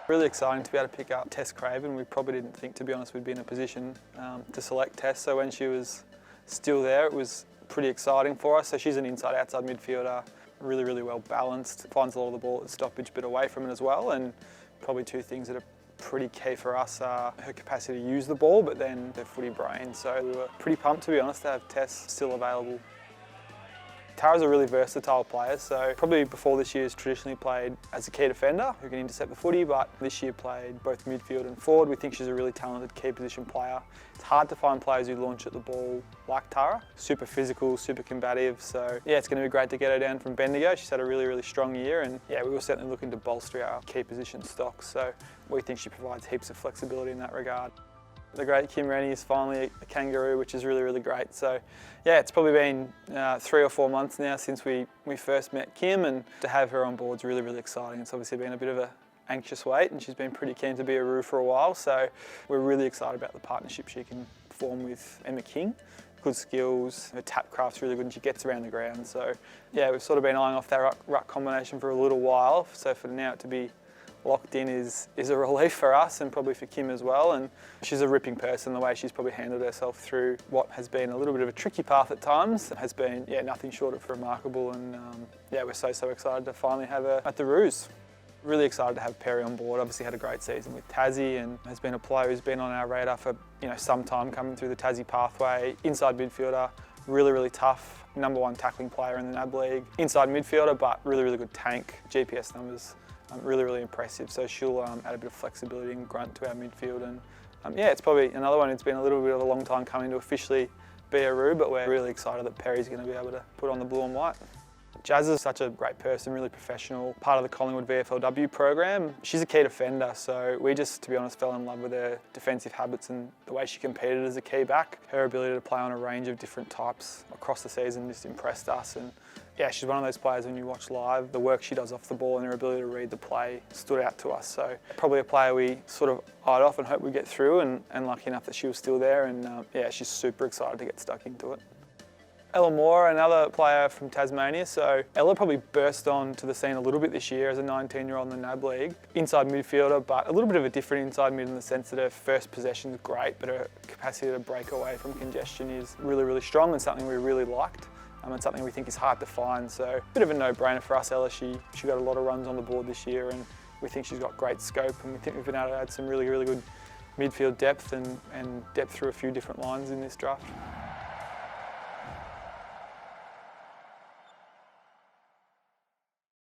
Really exciting to be able to pick up TESS CRAVEN. We probably didn't think, to be honest, we'd be in a position to select TESS. So when she was still there, it was pretty exciting for us. So she's an inside-outside midfielder, really, really well balanced, finds a lot of the ball at stoppage, but away from it as well. And probably two things that are pretty key for us are her capacity to use the ball, but then her footy brain. So we were pretty pumped, to be honest, to have TESS still available. Tara's a really versatile player, so probably before this year has traditionally played as a key defender who can intercept the footy, but this year played both midfield and forward. We think she's a really talented key position player. It's hard to find players who launch at the ball like Tara. Super physical, super combative, so yeah, it's going to be great to get her down from Bendigo. She's had a really, really strong year, and yeah, we were certainly looking to bolster our key position stocks, so we think she provides heaps of flexibility in that regard. The great Kim RENNIE is finally a Kangaroo, which is really, really great. So yeah, it's probably been 3 or 4 months now since we first met Kim, and to have her on board is really, really exciting. It's obviously been a bit of an anxious wait, and she's been pretty keen to be a Roo for a while. So we're really excited about the partnership she can form with Emma King. Good skills, her tap craft's really good, and she gets around the ground. So yeah, we've sort of been eyeing off that ruck combination for a little while. So for now to be locked in is a relief for us, and probably for Kim as well. And she's a ripping person. The way she's probably handled herself through what has been a little bit of a tricky path at times has been, yeah, nothing short of remarkable. And yeah, we're so excited to finally have her at the Roos. Really excited to have PERRI on board. Obviously had a great season with Tassie, and has been a player who's been on our radar for some time coming through the Tassie pathway. Inside midfielder, really, really tough. #1 tackling player in the NAB League. Inside midfielder, but really, really good tank. GPS numbers. Really, really impressive. So she'll add a bit of flexibility and grunt to our midfield. And yeah, it's probably another one. It's been a little bit of a long time coming to officially be a Roo, but we're really excited that PERRI's going to be able to put on the blue and white. Jazz is such a great person, really professional, part of the Collingwood VFLW program. She's a key defender, so we just, to be honest, fell in love with her defensive habits and the way she competed as a key back. Her ability to play on a range of different types across the season just impressed us. And yeah, she's one of those players when you watch live, the work she does off the ball and her ability to read the play stood out to us. So probably a player we sort of eyed off and hoped we'd get through, and lucky enough that she was still there. And yeah, she's super excited to get stuck into it. Ella MAURER, another player from Tasmania. So Ella probably burst onto the scene a little bit this year as a 19-year-old in the NAB League. Inside midfielder, but a little bit of a different inside mid in the sense that her first possession is great, but her capacity to break away from congestion is really, really strong, and something we really liked. And something we think is hard to find. So a bit of a no-brainer for us, Ella. She got a lot of runs on the board this year, and we think she's got great scope, and we think we've been able to add some really, really good midfield depth and depth through a few different lines in this draft.